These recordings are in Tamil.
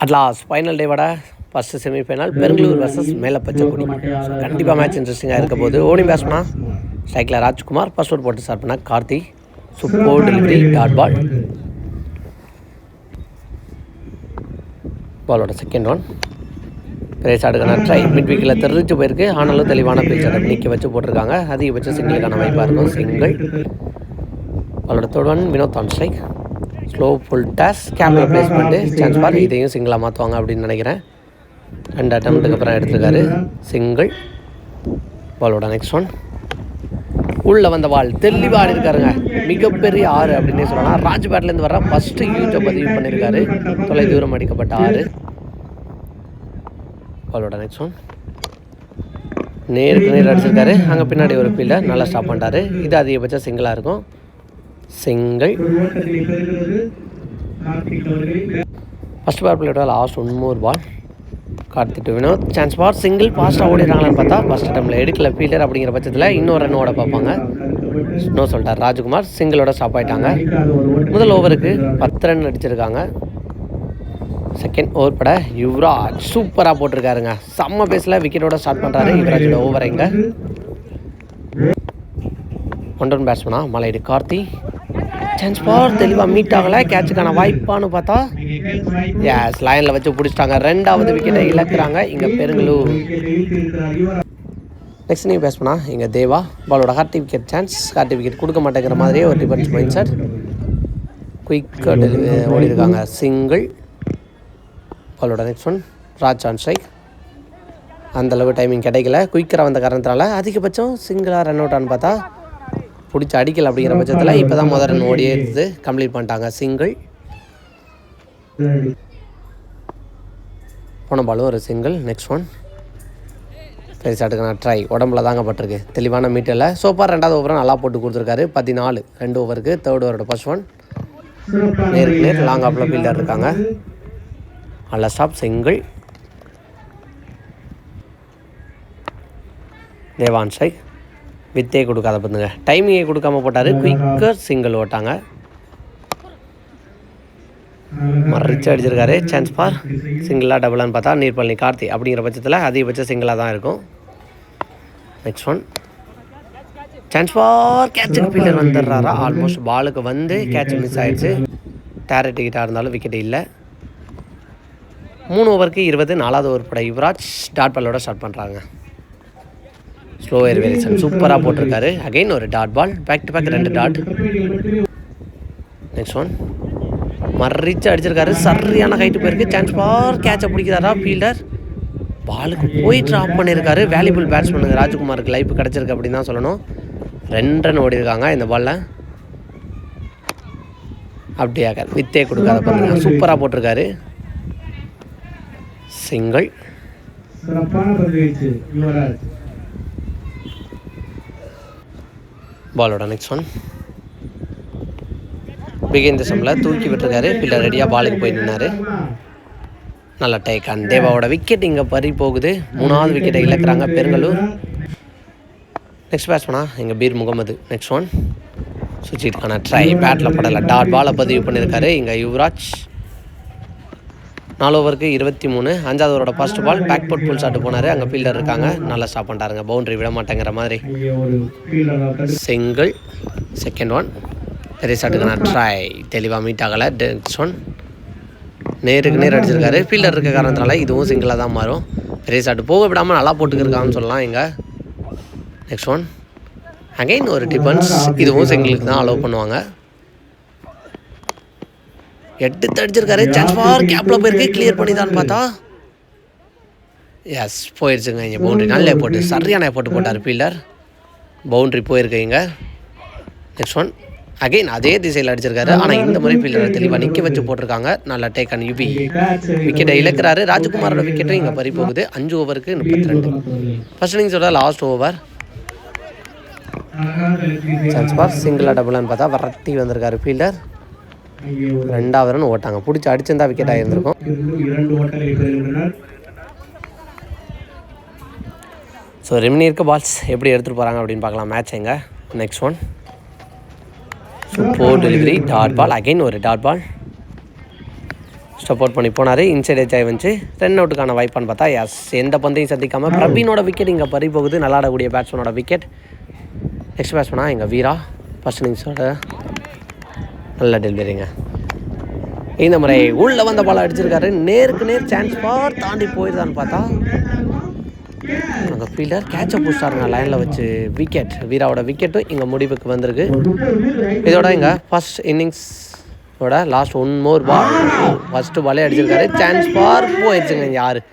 அட்லாஸ் ஃபைனல் டேவோட first semifinal Bangalore versus Melapachakudi. So கண்டிப்பாக மேட்ச் இன்ட்ரெஸ்டிங்காக இருக்க போது. ஓடிங் பேட்ஸ்மனா ஸ்ட்ரைக்கில் ராஜ்குமார், ஃபர்ஸ்ட் ஓவர் போட்டு ஸ்டார்ட் பண்ணால் Karthi, super delivery, dot ball. பாலோட செகண்ட் ஒன் பிரேஸ் ஆடுக்கான ட்ரை மிட் வீக்கில் தெரிஞ்சு போயிருக்கு. ஆனாலும் தெளிவான பிளேஸ் ஆட நிற்க வச்சு போட்டிருக்காங்க. அதிகபட்ச சிங்கிளுக்கான வாய்ப்பாக இருக்கும். சிங்கிள். பாலோட third one Vinod on strike, slow full toss, camera placement, chance பார். இதையும் சிங்கிளாக மாற்றுவாங்க அப்படின்னு நினைக்கிறேன். 2 அட்டம்ப்ட்டுக்கு அப்புறம் எடுத்துருக்காரு. சிங்கிள். பாலோட நெக்ஸ்ட் ஒன் உள்ளே வந்த பால் தெளிவாக ஆடிருக்காருங்க. மிகப்பெரிய 6 அப்படின்னே சொல்லலாம். ராஜ்பேட்லேருந்து வர ஃபஸ்ட்டு யூஜை பதிவு பண்ணியிருக்காரு. தொலை தூரம் அடிக்கப்பட்ட 6. பாலோட நெக்ஸ்ட் ஒன் நேருக்கு நேர் அடிச்சிருக்காரு. அங்கே பின்னாடி ஒரு ஃபீல்டர் நல்லா ஸ்டாப் பண்ணிட்டாரு. இது அதிகபட்சம் சிங்கிளாக இருக்கும். சிங்கிள். ஃபஸ்ட் பால் பிளேட்டோட last 1 more ball. Karthi to Vinod, chance பார். சிங்கிள். ஃபாஸ்ட்டாக ஓடிடுறாங்களான்னு பார்த்தா ஃபஸ்ட் டைமில் எடுக்கல ஃபீல்டர். அப்படிங்கிற பட்சத்தில் இன்னொரு ரன் ஓட பார்ப்பாங்க. நோ சொல்லிட்டார் ராஜ்குமார். சிங்கிளோட ஸ்டாப் ஆகிட்டாங்க. முதல் ஓவருக்கு 10 ரன் அடிச்சிருக்காங்க. செகண்ட் ஓவர் பட யுவராஜ் சூப்பராக போட்டிருக்காருங்க. செம்ம பேஸில் விக்கெட்டோட ஸ்டார்ட் பண்ணுறாரு. யுவராஜோட ஓவர் எங்கே 1 ரன் பேட்ஸ்மனா மலையடி கார்த்தி, சான்ஸ் பார். தெளிவாக மீட் ஆகலை. கேட்சுக்கான வாய்ப்பானு பார்த்தா எஸ் லைனில் வச்சு பிடிச்சிட்டாங்க. 2வது விக்கெட்டை இழக்கிறாங்க இங்கே பெருங்களூர். நெக்ஸ்ட் நீ பேட்ஸ்மனா இங்கே தேவா. பாலோட ஹார்டி விக்கெட் சான்ஸ். ஹார்டி விக்கெட் கொடுக்க மாட்டேங்கிற மாதிரியே ஒரு டிஃபென்ஸ் மைண்ட் செட். குயிக்காக டெலிவரி ஓடிருக்காங்க. சிங்கிள். பாலோட next one Raj on strike. அந்தளவு டைமிங் கிடைக்கல. குயிக்கராக வந்த காரணத்தினால அதிகபட்சம் சிங்கிளாக ரன் அவுட் ஆன்னு பார்த்தா பிடிச்சி அடிக்கல. அப்படிங்கிற பட்சத்தில் இப்போ தான் முதல் ரன் ஓடியே எடுத்து கம்ப்ளீட் பண்ணிட்டாங்க. சிங்கிள். போன பாலும் ஒரு சிங்கிள். நெக்ஸ்ட் ஒன் பெருசாட்டுக்கான ட்ரை உடம்புல தாங்க பட்டிருக்கு. தெளிவான மீட்டரில் சோப்பார் 2வது ஓவரும் நல்லா போட்டு கொடுத்துருக்காரு. 14 2 ஓவருக்கு. 3rd ஓவரோட ஃபர்ஸ்ட் ஒன் நேருக்கு நேர் லாங் ஆப்பில் ஃபீல்டர் இருக்காங்க. நல்லா ஸ்டாப். சிங்கிள். தேவான் ஸ்ட்ரைக். வித்தே கொடுக்காத பண்ணுங்க. டைமிங்கே கொடுக்காம போட்டார். குயிக்கர் சிங்கிள் ஓட்டாங்க. மறைச்சு அடிச்சிருக்காரு. சான்ஸ் பார். சிங்கிளாக டபுளான்னு பார்த்தா நீர்பழனி கார்த்தி. அப்படிங்கிற பட்சத்தில் அதிகபட்சம் சிங்கிளாக தான் இருக்கும். நெக்ஸ்ட் ஒன் சான்ஸ் பார். கேட்சுக்கு ஃபீல்டர் வந்துடுறாரா. ஆல்மோஸ்ட் பாலுக்கு வந்து கேட்ச் மிஸ் ஆகிடுச்சு. டேரட் டிக்கெட்டாக இருந்தாலும் விக்கெட் இல்லை. 3 ஓவருக்கு 20. 4வது ஓவர் பட யுவராஜ் டாட் பாலோட ஸ்டார்ட் பண்ணுறாங்க. ஸ்லோ ஏர் வேரியேஷன் சூப்பராக போட்டிருக்காரு. அகைன் ஒரு dot ball. Back to back 2 dot. Next one மறைச்சு அடிச்சிருக்காரு. சரியான ஹைட்டு போயிருக்கு. சான்ஸ் பார். கேட்சை பிடிக்கிறாரா ஃபீல்டர். பாலுக்கு போய் ட்ராப் பண்ணியிருக்காரு. வேல்யூபிள் பேட்ஸ்மேனுங்க ராஜ்குமாருக்கு லைஃப் கிடச்சிருக்கு அப்படின்னு தான் சொல்லணும். 2 ரன் ஓடிருக்காங்க இந்த பாலில். அப்படியாக வித்தே கொடுக்காத பண்ணுங்க. சூப்பராக போட்டிருக்காரு. சிங்கிள். பாலோட நெக்ஸ்ட் ஒன் பிகின் திசம்பில் தூக்கி விட்டுருக்காரு. ஃபீல்டர் ரெடியாக பாலுக்கு போய் நின்னார். நல்லா டேக் ஆன். தேவாவோட விக்கெட் இங்கே பறி போகுது. 3வது விக்கெட்டை இழக்கிறாங்க பெருங்களூர். நெக்ஸ்ட் பேட்ஸ்மனா இங்கே பீர் முகமது. நெக்ஸ்ட் ஒன் சுவிட்சுக்கான ட்ரை பேட்டில் படலை. டாட் பாலை பதிவு பண்ணியிருக்காரு இங்கே யுவராஜ். 4 ஓவருக்கு 23. 5வது ஓவரோட first ball. Back foot pull shot போனார். அங்கே ஃபீல்டர் இருக்காங்க. நல்லா ஸ்டாப் பண்ணிட்டாருங்க. பவுண்டரி விட மாட்டேங்கிற மாதிரி. சிங்கிள். செகண்ட் ஒன் பெரிய ஷாட்டுக்கான ட்ரை தெளிவாக மீட் ஆகலை. நெக்ஸ்ட் ஒன் நேருக்கு நேர் அடிச்சிருக்காரு. ஃபீல்டர் இருக்க காரணத்தினால இதுவும் சிங்கிளாக தான் மாறும். பெரிய ஷாட்டு போக விடாமல் நல்லா போட்டுக்கிருக்காங்கன்னு சொல்லலாம் இங்கே. நெக்ஸ்ட் ஒன் அகைன் ஒரு டிஃபென்ஸ். இதுவும் சிங்கிளுக்கு தான் அலோவ் பண்ணுவாங்க. எடுத்து அடிச்சிருக்காரு. சான்ஸ் பார். கேப்பில் போயிருக்கு. கிளியர் பண்ணி தான் பார்த்தா எஸ் போயிடுச்சுங்க. இங்கே பவுண்ட்ரி நல்ல போட்டு சரியான போட்டு போட்டார் ஃபீல்டர். பவுண்ட்ரி போயிருக்கு இங்கே. நெக்ஸ்ட் ஒன் அகைன் அதே திசையில் அடிச்சிருக்காரு. ஆனால் இந்த முறை ஃபீல்டரை தெளிவாக நிற்க வச்சு போட்டிருக்காங்க. நல்லா டேக் ஆன் யுபி. விக்கெட்டை இழக்கிறாரு. ராஜ்குமாரோட விக்கெட்டும் இங்கே பறி போகுது. 5 ஓவருக்கு 32. ஃபர்ஸ்ட் இன்னிங்ஸோட லாஸ்ட் ஓவர். சான்ஸ் பார். சிங்கிளாக டபுளான்னு பார்த்தா வரட்டி வந்திருக்காரு ஃபீல்டர். 2வது ரன் ஓட்டாங்க. பிடிச்சி அடிச்சிருந்தா விக்கெட் ஆகியிருந்திருக்கும். ஸோ ரெமினி இருக்க பால்ஸ் எப்படி எடுத்துகிட்டு போகிறாங்க அப்படின்னு பார்க்கலாம் மேட்ச் எங்க. Next one super delivery dot ball. Again ஒரு டாட் பால். சப்போர்ட் பண்ணி போனார். இன்சைட் எச் ஆகி வந்துச்சு. ரன் அவுட்டுக்கான வாய்ப்பான்னு பார்த்தா எஸ், எந்த பந்தையும் சந்திக்காமல் பிரவீனோட விக்கெட் இங்கே பறி போகுது. நல்லாடக்கூடிய பேட்ஸ்மேனோட விக்கெட். நெக்ஸ்ட் பேட்ஸ்மேனா எங்கள் வீரா. ஃபர்ஸ்ட் இன்னிங்ஸோட நல்ல டெலிவரிங்க. இந்த முறை உள்ளே வந்த பால் அடிச்சிருக்காரு. நேருக்கு நேர் சான்ஸ் பார் தாண்டி போயிருதான்னு பார்த்தா அங்கே ஃபீல்டர் கேட்சை பிடிச்சாருங்க லைனில் வச்சு. விக்கெட், வீராவோட விக்கெட்டும் இங்கே முடிவுக்கு வந்திருக்கு. இதோட இங்கே ஃபர்ஸ்ட் இன்னிங்ஸோட லாஸ்ட் ஒன் மோர் பால். ஃபஸ்ட்டு பாலே அடிச்சிருக்காரு. சான்ஸ் பார் போயிடுச்சுங்க. இங்கே 6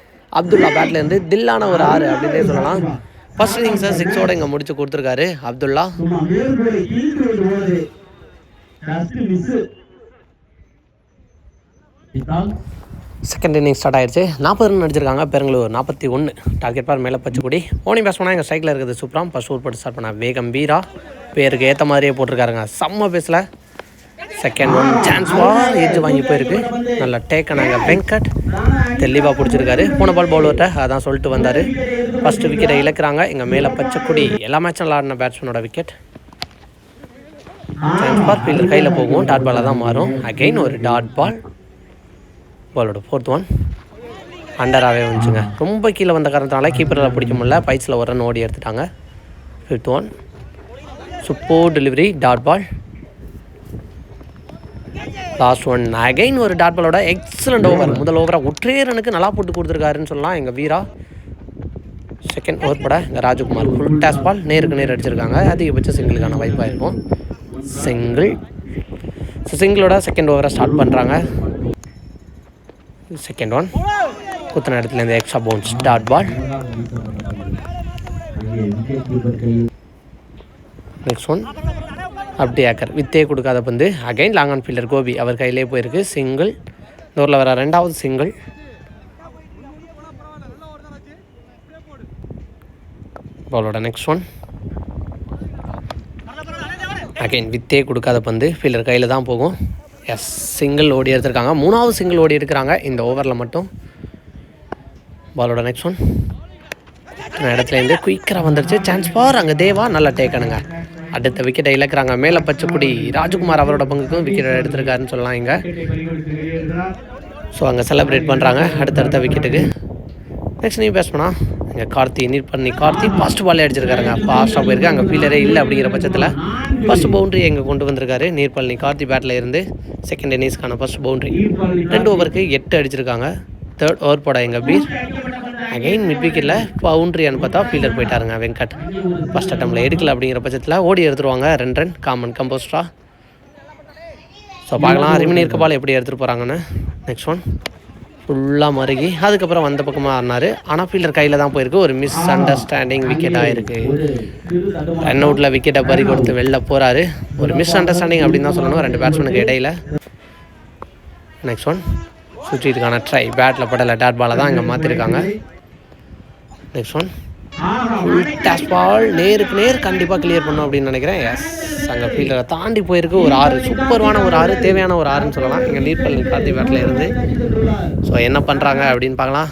அப்துல்லா பேட்லேருந்து தில்லான ஒரு 6 அப்படின்னே சொல்லலாம். ஃபர்ஸ்ட் இன்னிங்ஸை 6ஓட இங்கே முடிச்சு கொடுத்துருக்காரு அப்துல்லா. செகண்ட் இன்னிங் ஸ்டார்ட் ஆயிடுச்சு. 40 ரன் அடிச்சிருக்காங்க பெங்களூர் 41. டார்கெட் பார் மேலே பச்சைக்குடி. ஓனிங் பேட்ஸ்மேனா எங்கள் ஸ்ட்ரைக்கில் இருக்குது சூப்பராம். ஃபர்ஸ்ட் ஓவர் போட்டு ஸ்டார்ட் பண்ண வேகம் வீரா. பேருக்கு ஏற்ற மாதிரியே போட்டிருக்காருங்க. செம்ம பேஸில் second one chance ball edge வாங்கி போயிருக்கு. நல்லா டேக்கனாங்க வெங்கட். தெளிவாக பிடிச்சிருக்காரு. போன பால் பவுலர்கிட்ட அதான் சொல்லிட்டு வந்தார். ஃபஸ்ட்டு விக்கெட்டை இழக்கிறாங்க இங்கே மேலே பச்சைக்குடி. எல்லா மேட்சும் நல்லா ஆடின பேட்ஸ்மேனோட விக்கெட். சான்ஸ் பால் ஃபீல்டர் கையில் போகும். டாட் பாலாக தான் மாறும். அகெயின் ஒரு டாட் பால். பாலோட 4th ஒன் அண்டராகவே வந்துச்சுங்க. ரொம்ப கீழே வந்த காரணத்தினால கீப்பரில் பிடிக்க முடியல. பைட்ஸில் ஒரு ரன் ஓடி எடுத்துட்டாங்க. 5th one super delivery dot ball. Last one again ஒரு டாட் பாலோட எக்ஸலண்ட் ஓவர். முதல் ஓவரை ஒற்றே ரனுக்கு நல்லா போட்டு கொடுத்துருக்காருன்னு சொல்லலாம் எங்கள் வீரா. செகண்ட் ஓவர் போட இங்கே ராஜகுமார் ஃபுல் டேஸ் பால் நேருக்கு நேர் அடிச்சிருக்காங்க. அதிகபட்ச சிங்கிளுக்கான வாய்ப்பாக இருக்கும். சிங்கிள். ஸோ சிங்கிளோட செகண்ட் ஓவரை ஸ்டார்ட் பண்ணுறாங்க. செகண்ட் ஒன் குத்தின இடத்துலேருந்து extra bounce dot ball. Next one அப்படி ஏக்கர் வித்தே கொடுக்காத பந்து. Again long on fielder Gopi அவர் கையிலே போயிருக்கு. சிங்கிள். டோரில் வர 2வது சிங்கிள். பாலோட நெக்ஸ்ட் ஒன் அகைன் வித்தே கொடுக்காத பந்து. ஃபீல்டர் கையில் தான் போகும். எஸ், சிங்கிள் ஓடி எடுத்திருக்காங்க. 3வது சிங்கிள் ஓடி எடுக்கிறாங்க இந்த ஓவரில் மட்டும். பாலோட நெக்ஸ்ட் ஒன் இடத்துலேருந்து குயிக்கராக வந்துருச்சு. சான்ஸ் பார் அங்கே தேவா நல்லா டேக்கணுங்க. அடுத்த விக்கெட்டை இழக்கிறாங்க. மேலே பச்சைக்குடி ராஜகுமார் அவரோட பங்குக்கும் விக்கெட்டை எடுத்திருக்காருன்னு சொல்லலாம் இங்கே. ஸோ அங்கே செலிப்ரேட் பண்ணுறாங்க அடுத்தடுத்த விக்கெட்டுக்கு. நெக்ஸ்ட் நீ பேசணும்னா இங்கே கார்த்தி நீட் பண்ணி கார்த்தி ஃபஸ்ட் பாலே அடிச்சிருக்காருங்க. ஃபாஸ்ட்டாக போயிருக்கு. அங்கே ஃபீல்டரே இல்லை அப்படிங்கிற பட்சத்தில் ஃபஸ்ட் பவுண்ட்ரி எங்கே கொண்டு வந்திருக்காரு நீர்பழனி கார்த்தி பேட்டில் இருந்து. செகண்ட் இன்னிங்ஸ்க்கான ஃபஸ்ட் பவுண்ட்ரி. 2 ஓவருக்கு 8 அடிச்சிருக்காங்க. 3rd ஓவர் போட எங்கள் பீர். அகெயின் மிட் விக்கெட்டில் பவுண்ட்ரியான்னு பார்த்தா ஃபீல்டர் போயிட்டாருங்க வெங்கட். ஃபஸ்ட் அட்டம்ல எடுக்கல அப்படிங்கிற பட்சத்தில் ஓடி எடுத்துருவாங்க 2 ரன் காமன் கம்போஸ்டா. ஸோ பார்க்கலாம் ரிமினியருக்கு பால் எப்படி எடுத்துகிட்டு போகிறாங்கன்னு. நெக்ஸ்ட் ஒன் ஃபுல்லாக மருகி அதுக்கப்புறம் வந்த பக்கமாக ஆடினார். ஆனால் ஃபீல்டர் கையில் தான் போயிருக்கு. ஒரு மிஸ் அண்டர்ஸ்டாண்டிங் விக்கெட்டாக இருக்குது. ரன் அவுட்டில் விக்கெட்டை பறி கொடுத்து வெளில போகிறாரு. ஒரு மிஸ் அண்டர்ஸ்டாண்டிங் அப்படின்னு தான் சொல்லணும் 2 பேட்ஸ்மேனுக்கு இடையில. நெக்ஸ்ட் ஒன் சுற்றிட்டுக்கான ட்ரை பேட்டில் படலை டாட் பாலை தான் இங்கே மாற்றிருக்காங்க. நெக்ஸ்ட் ஒன் ஃபுல் டேஸ் பால் நேருக்கு நேர் கண்டிப்பாக கிளியர் பண்ணும் அப்படின்னு நினைக்கிறேன். எஸ், அங்கே ஃபீல்டரை தாண்டி போயிருக்கு. ஒரு 6 சூப்பர்வான ஒரு 6 தேவையான ஒரு 6ன்னு சொல்லலாம் இங்கே நீர்பழனி கார்த்தி பேட்டில் இருந்து. ஸோ என்ன பண்ணுறாங்க அப்படின்னு பார்க்கலாம்.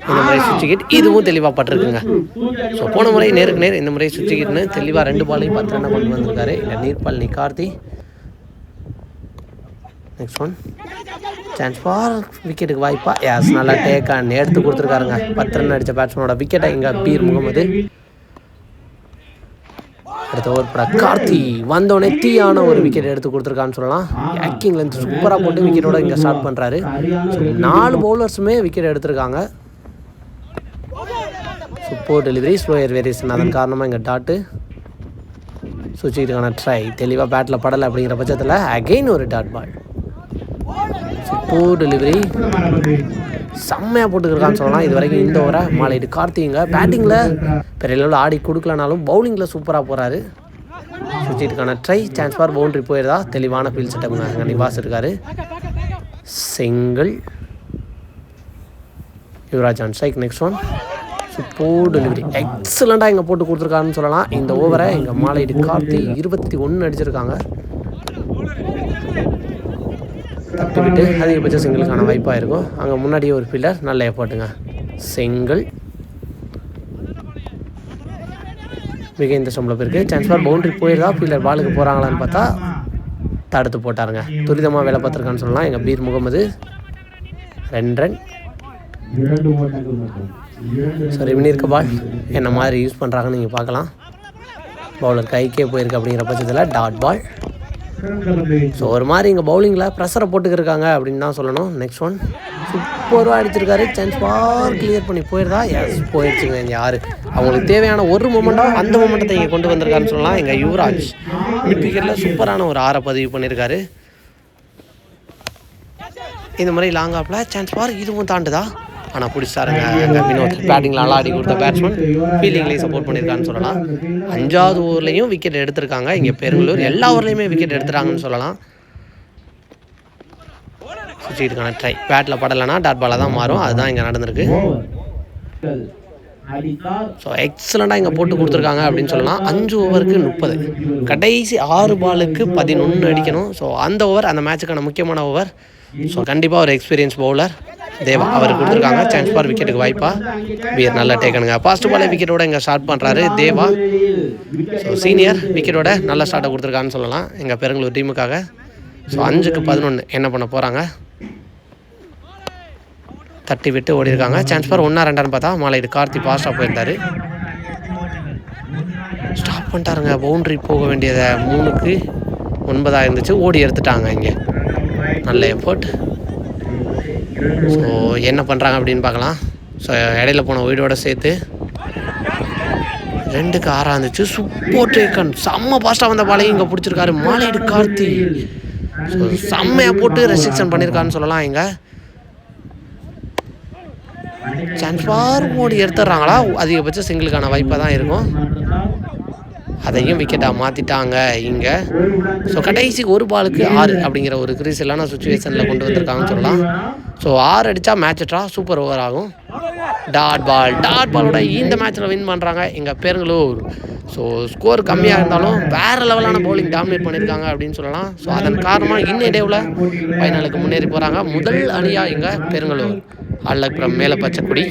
இந்த முறை சுவிட்ச் கிட் இதுவும் தெளிவாக பட்டிருக்குங்க. ஸோ போன முறை நேருக்கு நேர், இந்த முறை சுவிட்ச் கிட்னு தெளிவாக 2 பாலையும் 10 ரன்னை கொண்டு வந்திருக்காரு இங்கே நீர்பழனி Karthi. Next one chance for விக்கெட்டுக்கு வாய்ப்பா. எஸ், நல்லா டேக் ஆன் எடுத்து கொடுத்துருக்காருங்க. 10 ரன் அடித்த பேட்ஸ்மேனோட விக்கெட்டை இங்கே பீர் முகமது. அடுத்த ஓவர் போட கார்த்தி வந்தோடனே தீயான ஒரு விக்கெட் எடுத்து கொடுத்துருக்கான்னு சொல்லலாம். ஆக்கிங்லேருந்து சூப்பராக போட்டு விக்கெட்டோட இங்கே ஸ்டார்ட் பண்ணுறாரு. 4 பவுலர்ஸுமே விக்கெட் எடுத்திருக்காங்க. சூப்பர் டெலிவரி ஸ்லோயர் வேரியேஷன் அதன் காரணமாக இங்கே டாட்டு. சுவிட்சுக்கான ட்ரை தெளிவாக பேட்டில் படலை அப்படிங்கிற பட்சத்தில் அகெயின் ஒரு டாட் பால். சூப்பர் டெலிவரி செம்மையாக போட்டுருக்கான்னு சொல்லலாம். இது வரைக்கும் இந்த ஓவரை மாலையிட்டு கார்த்திங்க பேட்டிங்கில் பெரிய லெவலில் ஆடி கொடுக்கலனாலும் பவுலிங்கில் சூப்பராக போகிறாரு. சுவிட்சுக்கான ட்ரை சான்ஸ் ஃபார் பவுண்ட்ரி போயிருதா. தெளிவான ஃபீல்ட் செட்டப்புங்க அங்கே நிவாஸ் இருக்காரு. Single. Yuvraj on strike. Next one super delivery எக்ஸலண்ட்டாக இங்கே போட்டு கொடுத்துருக்காருன்னு சொல்லலாம். இந்த ஓவரை இங்கே மாலையிட்டு கார்த்தி 21 அடிச்சிருக்காங்க. தட்டி விட்டு அதிகபட்ச சிங்கிளுக்கான வாய்ப்பாக இருக்கும். அங்கே முன்னாடியே ஒரு ஃபீல்டர் நல்ல எஃபர்ட்டுங்க. சிங்கிள். மிக இந்த ஸ்டம்பில் போயிருக்கு. சான்ஸ் ஃபார் பவுண்ட்ரி போயிருந்தா ஃபீல்டர் பாலுக்கு போகிறாங்களான்னு பார்த்தா தடுத்து போட்டாருங்க. துரிதமாக வேலை பார்த்துருக்கான்னு சொல்லலாம் எங்கள் பீர் முகமது. 2 ரன். ஸோ ரிமினி இருக்க பால் என்ன மாதிரி யூஸ் பண்ணுறாங்கன்னு நீங்கள் பார்க்கலாம். பவுலர் கைக்கே போயிருக்கு அப்படிங்கிற பட்சத்தில் டாட் பால். ஸோ ஒரு மாதிரி இங்கே பவுலிங்கில் ப்ரெஷரை போட்டுக்கிருக்காங்க அப்படின்னு தான் சொல்லணும். நெக்ஸ்ட் ஒன் சூப்பராக அடிச்சிருக்காரு. சான்ஸ் ஃபார் கிளியர் பண்ணி போயிருந்தா எஸ் போயிடுச்சுங்க. இங்கே யார் அவங்களுக்கு தேவையான ஒரு மொமெண்ட்டாக அந்த மொமெண்ட்டை இங்கே கொண்டு வந்திருக்காருன்னு சொல்லலாம். எங்கள் யுவராஜ் மிட் விக்கெட்டில் சூப்பரான ஒரு 6 பதிவு பண்ணியிருக்காரு. இந்த மாதிரி லாங் ஆப்பில் சான்ஸ் ஃபார் இதுவும் தாண்டுதா, ஆனால் பிடிச்சாருங்க. எங்கள் வினோத் பேட்டிங்கில் நல்லா ஆடி கொடுத்த பேட்ஸ்மேன் ஃபீல்டிங்லேயும் சப்போர்ட் பண்ணியிருக்கான்னு சொல்லலாம். 5வது ஓவர்லேயும் விக்கெட் எடுத்திருக்காங்க. இங்கே பெருங்களூர் எல்லா ஓவர்லேயுமே விக்கெட் எடுத்துட்டாங்கன்னு சொல்லலாம். சுற்றிட்டுக்கான ட்ரை பேட்டில் படலைன்னா டாட் பாலாக தான் மாறும். அதுதான் இங்கே நடந்திருக்கு. ஸோ எக்ஸலண்ட்டாக இங்கே போட்டு கொடுத்துருக்காங்க அப்படின்னு சொல்லலாம். 5 ஓவருக்கு 30, கடைசி 6 பாலுக்கு 11 அடிக்கணும். ஸோ அந்த ஓவர் அந்த மேட்சுக்கான முக்கியமான ஓவர். ஸோ கண்டிப்பாக ஒரு எக்ஸ்பீரியன்ஸ் பவுலர் தேவா அவர் கொடுத்துருக்காங்க. சான்ஸ் ஃபார் விக்கெட்டுக்கு வாய்ப்பா வீர் நல்லா டேக்கனுங்க. ஃபர்ஸ்ட் பாலே விக்கெட்டோட இங்கே ஸ்டார்ட் பண்ணுறாரு தேவா. ஸோ சீனியர் விக்கெட்டோட நல்ல ஸ்டார்ட்டை கொடுத்துருக்கான்னு சொல்லலாம் எங்கள் பெருங்களூர் டீமுக்காக. ஸோ 5க்கு 11 என்ன பண்ண போகிறாங்க, தட்டி விட்டு ஓடி இருக்காங்க. சான்ஸ் ஃபார் 1 2 பார்த்தா மாலையிடு கார்த்தி பாஸ்டாக போயிருந்தார். ஸ்டாப் பண்ணிட்டாருங்க. பவுண்ட்ரி போக வேண்டியதை 3க்கு 9 இருந்துச்சு, ஓடி எடுத்துட்டாங்க. இங்கே நல்ல எஃபர்ட். ஸோ என்ன பண்ணுறாங்க அப்படின்னு பார்க்கலாம். ஸோ இடையில போன வீடோட சேர்த்து 2க்கு 6 இருந்துச்சு. சூப்பர் டேக்கன், செம்ம பாஸ்டாக வந்த பாலையும் இங்கே பிடிச்சிருக்காரு மாலையிடு கார்த்தி. ஸோ செம்மையாக போட்டு ரெஸ்ட்ரிக்ஷன் பண்ணியிருக்காருன்னு சொல்லலாம். இங்கே சான்ஸ் ஃபார் ஓடி எடுத்துடுறாங்களா, அதிகபட்சம் சிங்கிளுக்கான வாய்ப்பாக தான் இருக்கும். அதையும் விக்கெட்டாக மாற்றிட்டாங்க இங்கே. ஸோ கடைசி 1 பாலுக்கு 6 அப்படிங்கிற ஒரு கிரீசலான சுச்சுவேஷனில் கொண்டு வந்திருக்காங்கன்னு சொல்லலாம். ஸோ 6 அடித்தா மேட்ச் ட்ரா, சூப்பர் ஓவர் ஆகும். டாட் பாலோட இந்த மேட்ச்சில் வின் பண்ணுறாங்க எங்கள் பெருங்களூர். ஸோ ஸ்கோர் கம்மியாக இருந்தாலும் வேறு லெவலான பவுலிங் டாமினேட் பண்ணியிருக்காங்க அப்படின்னு சொல்லலாம். ஸோ அதன் காரணமாக இன்னும் டேவில் ஃபைனலுக்கு முன்னேறி போகிறாங்க. முதல் அணியாக எங்கள் பெருங்களூர். அல்லப்புறம் மேலே பச்சைக்குடி.